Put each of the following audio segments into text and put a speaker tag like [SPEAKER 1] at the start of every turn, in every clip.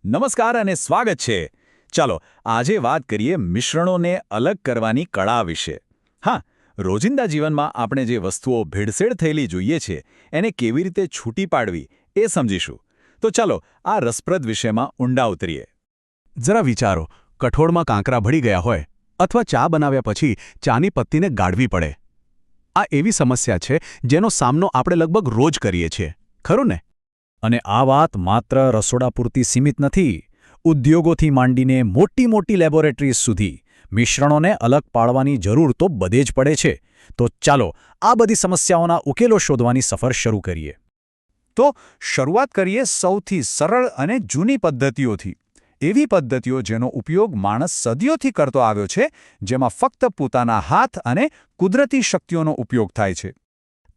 [SPEAKER 1] નમસ્કાર અને સ્વાગત છે. ચાલો આજે વાત કરીએ મિશ્રણોને અલગ કરવાની કળા વિશે. હા, રોજિંદા જીવનમાં આપણે જે વસ્તુઓ ભેળસેળ થયેલી જોઈએ છે એને કેવી રીતે છૂટી પાડવી એ સમજીશું. તો ચાલો આ રસપ્રદ વિષયમાં ઊંડા ઉતરીએ.
[SPEAKER 2] જરા વિચારો, કઠોળમાં કાંકરા ભળી ગયા હોય અથવા ચા બનાવ્યા પછી ચાની પત્તીને ગાળવી પડે. આ એવી સમસ્યા છે જેનો સામનો આપણે લગભગ રોજ કરીએ છીએ, ખરું ને?
[SPEAKER 3] અને આ વાત માત્ર રસોડા પૂરતી સીમિત નથી. ઉદ્યોગોથી માંડીને મોટી મોટી લેબોરેટરીઝ સુધી મિશ્રણોને અલગ પાડવાની જરૂર તો બધે જ પડે છે. તો ચાલો આ બધી સમસ્યાઓના ઉકેલો શોધવાની સફર શરૂ કરીએ.
[SPEAKER 4] તો શરૂઆત કરીએ સૌથી સરળ અને જૂની પદ્ધતિઓથી. એવી પદ્ધતિઓ જેનો ઉપયોગ માણસ સદીઓથી કરતો આવ્યો છે, જેમાં ફક્ત પોતાના હાથ અને કુદરતી શક્તિઓનો ઉપયોગ થાય છે.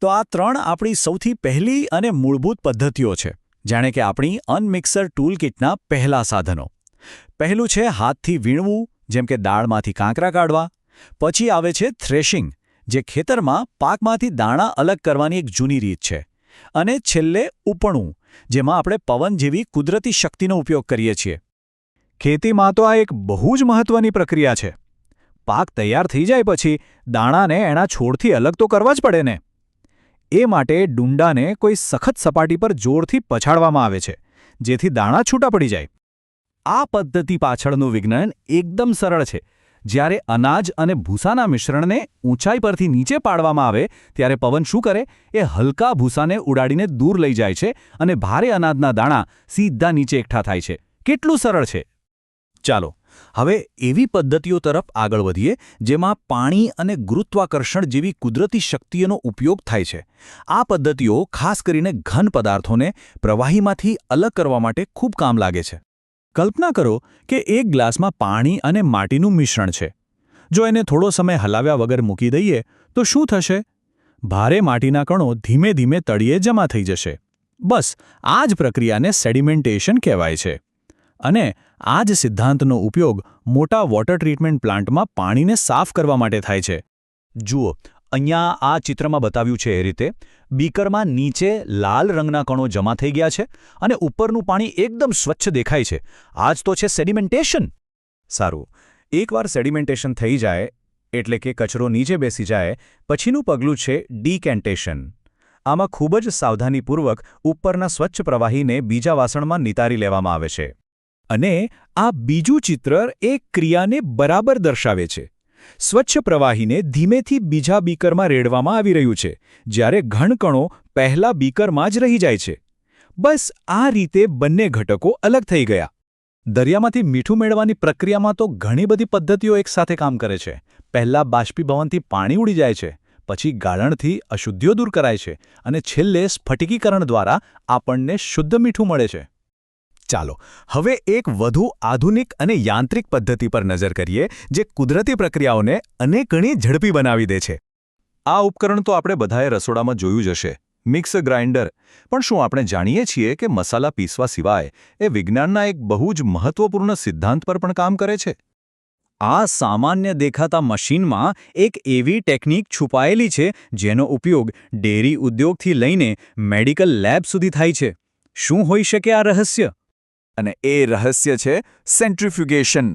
[SPEAKER 3] તો આ ત્રણ આપણી સૌથી પહેલી અને મૂળભૂત પદ્ધતિઓ છે, જાણે કે આપણી અનમિક્સર ટૂલ કિટના પહેલા સાધનો. પહેલું છે હાથથી વીણવું, જેમ કે દાળમાંથી કાંકરા કાઢવા. પછી આવે છે થ્રેશિંગ, જે ખેતરમાં પાકમાંથી દાણા અલગ કરવાની એક જૂની રીત છે. અને છેલ્લે ઉપણવું, જેમાં આપણે પવન જેવી કુદરતી શક્તિનો ઉપયોગ કરીએ છીએ. ખેતીમાં તો આ એક બહુ જ મહત્વની પ્રક્રિયા છે. પાક તૈયાર થઈ જાય પછી દાણાને એના છોડથી અલગ તો કરવા જ પડે ને. એ માટે ડુંડાને કોઈ સખત સપાટી પર જોરથી પછાડવામાં આવે છે, જેથી દાણા છૂટા પડી જાય. આ પદ્ધતિ પાછળનું વિજ્ઞાન એકદમ સરળ છે. જ્યારે અનાજ અને ભૂસાના મિશ્રણને ઊંચાઈ પરથી નીચે પાડવામાં આવે ત્યારે પવન શું કરે? એ હલકા ભૂસાને ઉડાડીને દૂર લઈ જાય છે અને ભારે અનાજના દાણા સીધા નીચે એકઠા થાય છે. કેટલું સરળ છે! ચાલો હવે એવી પદ્ધતિઓ તરફ આગળ વધીએ જેમાં પાણી અને ગુરુત્વાકર્ષણ જેવી કુદરતી શક્તિઓનો ઉપયોગ થાય છે. આ પદ્ધતિઓ ખાસ કરીને ઘન પદાર્થોને પ્રવાહીમાંથી અલગ કરવા માટે ખૂબ કામ લાગે છે. કલ્પના કરો કે એક ગ્લાસમાં પાણી અને માટીનું મિશ્રણ છે. જો એને થોડો સમય હલાવ્યા વગર મૂકી દઈએ તો શું થશે? ભારે માટીના કણો ધીમે ધીમે તળિયે જમા થઈ જશે. બસ આ જ પ્રક્રિયાને સેડિમેન્ટેશન કહેવાય છે. અને આ જ સિદ્ધાંતનો ઉપયોગ મોટા વોટર ટ્રીટમેન્ટ પ્લાન્ટમાં પાણીને સાફ કરવા માટે થાય છે. જુઓ, અહીંયા આ ચિત્રમાં બતાવ્યું છે એ રીતે બીકરમાં નીચે લાલ રંગના કણો જમા થઈ ગયા છે અને ઉપરનું પાણી એકદમ સ્વચ્છ દેખાય છે. આ જ તો છે સેડિમેન્ટેશન. સારું, એકવાર સેડિમેન્ટેશન થઈ જાય એટલે કે કચરો નીચે બેસી જાય પછીનું પગલું છે ડીકેન્ટેશન. આમાં ખૂબ જ સાવધાનીપૂર્વક ઉપરના સ્વચ્છ પ્રવાહીને બીજા વાસણમાં નિતારી લેવામાં આવે છે. અને આ બીજું ચિત્ર એક ક્રિયાને બરાબર દર્શાવે છે. સ્વચ્છ પ્રવાહીને ધીમેથી બીજા બીકરમાં રેડવામાં આવી રહ્યું છે, જ્યારે ઘન કણો પહેલા બીકરમાં જ રહી જાય છે. બસ આ રીતે બંને ઘટકો અલગ થઈ ગયા. દરિયામાંથી મીઠું મેળવવાની પ્રક્રિયામાં તો ઘણી બધી પદ્ધતિઓ એકસાથે કામ કરે છે. પહેલાં બાષ્પીભવનથી પાણી ઉડી જાય છે, પછી ગાળણથી અશુદ્ધિઓ દૂર કરાય છે અને છેલ્લે સ્ફટિકીકરણ દ્વારા આપણને શુદ્ધ મીઠું મળે છે. ચાલો હવે એક વધુ આધુનિક અને યાંત્રિક પદ્ધતિ પર નજર કરીએ જે કુદરતી પ્રક્રિયાઓને અનેક ગણી ઝડપી બનાવી દે છે. આ ઉપકરણ તો આપણે બધાએ રસોડામાં જોયું જ હશે, મિક્સર ગ્રાઇન્ડર. પણ શું આપણે જાણીએ છીએ કે મસાલા પીસવા સિવાય એ વિજ્ઞાનના એક બહુ જ મહત્વપૂર્ણ સિદ્ધાંત પર પણ કામ કરે છે? આ સામાન્ય દેખાતા મશીનમાં એક એવી ટેકનિક છુપાયેલી છે જેનો ઉપયોગ ડેરી ઉદ્યોગથી લઈને મેડિકલ લેબ સુધી થાય છે. શું હોઈ શકે આ રહસ્ય? અને એ રહસ્ય છે સેન્ટ્રીફ્યુગેશન.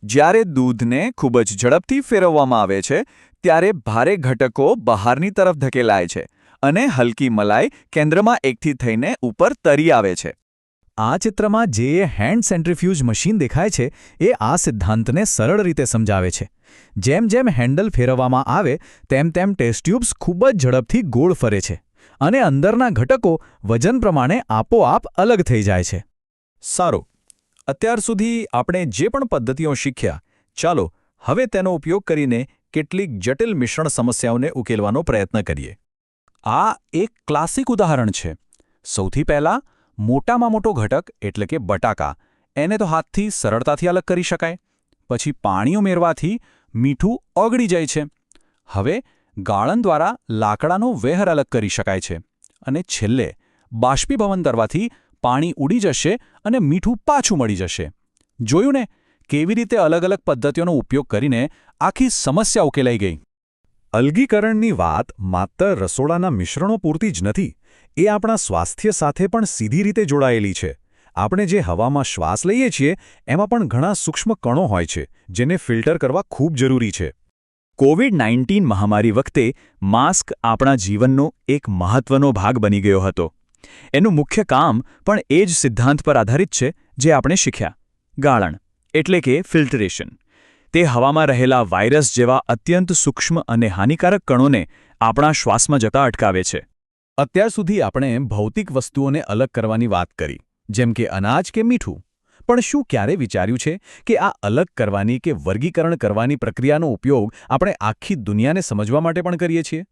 [SPEAKER 3] જ્યારે દૂધને ખૂબ જ ઝડપથી ફેરવવામાં આવે છે ત્યારે ભારે ઘટકો બહારની તરફ ધકેલાય છે અને હલકી મલાઈ કેન્દ્રમાં એકઠી થઈને ઉપર તરી આવે છે. આ ચિત્રમાં જે હેન્ડ સેન્ટ્રીફ્યુજ મશીન દેખાય છે એ આ સિદ્ધાંતને સરળ રીતે સમજાવે છે. જેમ જેમ હેન્ડલ ફેરવવામાં આવે તેમ તેમ ટેસ્ટ ટ્યુબ્સ ખૂબ જ ઝડપથી ગોળ ફરે છે અને અંદરના ઘટકો વજન પ્રમાણે આપોઆપ અલગ થઈ જાય છે. સારું, અત્યાર સુધી આપણે જે પણ પદ્ધતિઓ શીખ્યા, ચાલો હવે તેનો ઉપયોગ કરીને કેટલીક જટિલ મિશ્રણ સમસ્યાઓને ઉકેલવાનો પ્રયત્ન કરીએ. આ એક ક્લાસિક ઉદાહરણ છે. સૌથી પહેલાં મોટામાં મોટો ઘટક એટલે કે બટાકા, એને તો હાથથી સરળતાથી અલગ કરી શકાય. પછી પાણી ઉમેરવાથી મીઠું ઓગળી જાય છે. હવે ગાળણ દ્વારા લાકડાનો વેહર અલગ કરી શકાય છે. અને છેલ્લે બાષ્પીભવન કરવાથી પાણી ઉડી જશે અને મીઠું પાછું મળી જશે. જોયું ને કેવી રીતે અલગ અલગ પદ્ધતિઓનો ઉપયોગ કરીને આખી સમસ્યા ઉકેલાઈ ગઈ. અલગીકરણની વાત માત્ર રસોડાના મિશ્રણો પૂરતી જ નથી, એ આપણા સ્વાસ્થ્ય સાથે પણ સીધી રીતે જોડાયેલી છે.
[SPEAKER 4] આપણે જે હવામાં શ્વાસ લઈએ છીએ એમાં પણ ઘણા સૂક્ષ્મ કણો હોય છે જેને ફિલ્ટર કરવા ખૂબ જરૂરી છે.
[SPEAKER 3] કોવિડ-19 મહામારી વખતે માસ્ક આપણા જીવનનો એક મહત્વનો ભાગ બની ગયો હતો. એનું મુખ્ય કામ પણ એ જ સિદ્ધાંત પર આધારિત છે જે આપણે શીખ્યા. ગાળણ એટલે કે ફિલ્ટરેશન. તે હવામાં રહેલા વાયરસ જેવા અત્યંત સૂક્ષ્મ અને હાનિકારક કણોને આપણા શ્વાસમાં જતા અટકાવે છે.
[SPEAKER 2] અત્યાર સુધી આપણે ભૌતિક વસ્તુઓને અલગ કરવાની વાત કરી, જેમ કે અનાજ કે મીઠું. પણ શું ક્યારે વિચાર્યું છે કે આ અલગ કરવાની કે વર્ગીકરણ કરવાની પ્રક્રિયાનો ઉપયોગ આપણે આખી દુનિયાને સમજવા માટે પણ કરીએ છીએ?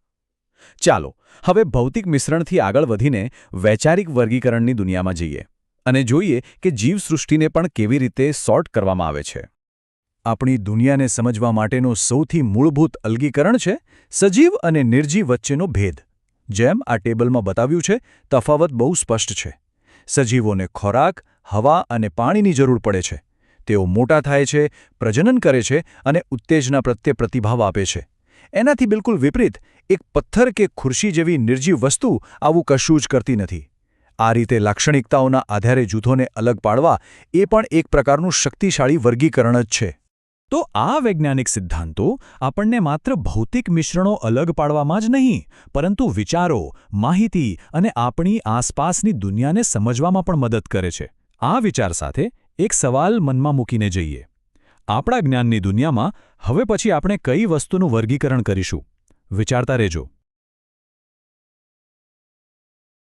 [SPEAKER 2] ચાલો હવે ભૌતિક મિશ્રણથી આગળ વધીને વૈચારિક વર્ગીકરણની દુનિયામાં જઈએ અને જોઈએ કે જીવસૃષ્ટિને પણ કેવી રીતે સૉર્ટ કરવામાં આવે છે.
[SPEAKER 4] આપણી દુનિયાને સમજવા માટેનું સૌથી મૂળભૂત અલગીકરણ છે સજીવ અને નિર્જીવ વચ્ચેનો ભેદ. જેમ આ ટેબલમાં બતાવ્યું છે, તફાવત બહુ સ્પષ્ટ છે. સજીવોને ખોરાક, હવા અને પાણીની જરૂર પડે છે. તેઓ મોટા થાય છે, પ્રજનન કરે છે અને ઉત્તેજના પ્રત્યે પ્રતિભાવ આપે છે. એનાથી બિલકુલ વિપરીત એક પથ્થર કે ખુરશી જેવી નિર્જીવ વસ્તુ આવું કશું જ કરતી નથી. આ રીતે લાક્ષણિકતાઓના આધારે જૂથોને અલગ પાડવા એ પણ એક પ્રકારનું શક્તિશાળી વર્ગીકરણ જ છે.
[SPEAKER 3] તો આ વૈજ્ઞાનિક સિદ્ધાંતો આપણને માત્ર ભૌતિક મિશ્રણો અલગ પાડવામાં જ નહીં, પરંતુ વિચારો, માહિતી અને આપણી આસપાસની દુનિયાને સમજવામાં પણ મદદ કરે છે. આ વિચાર સાથે એક સવાલ મનમાં મૂકીને જઈએ. આપણા જ્ઞાનની દુનિયામાં હવે પછી આપણે કઈ વસ્તુનું વર્ગીકરણ કરીશું? વિચારતા રહેજો.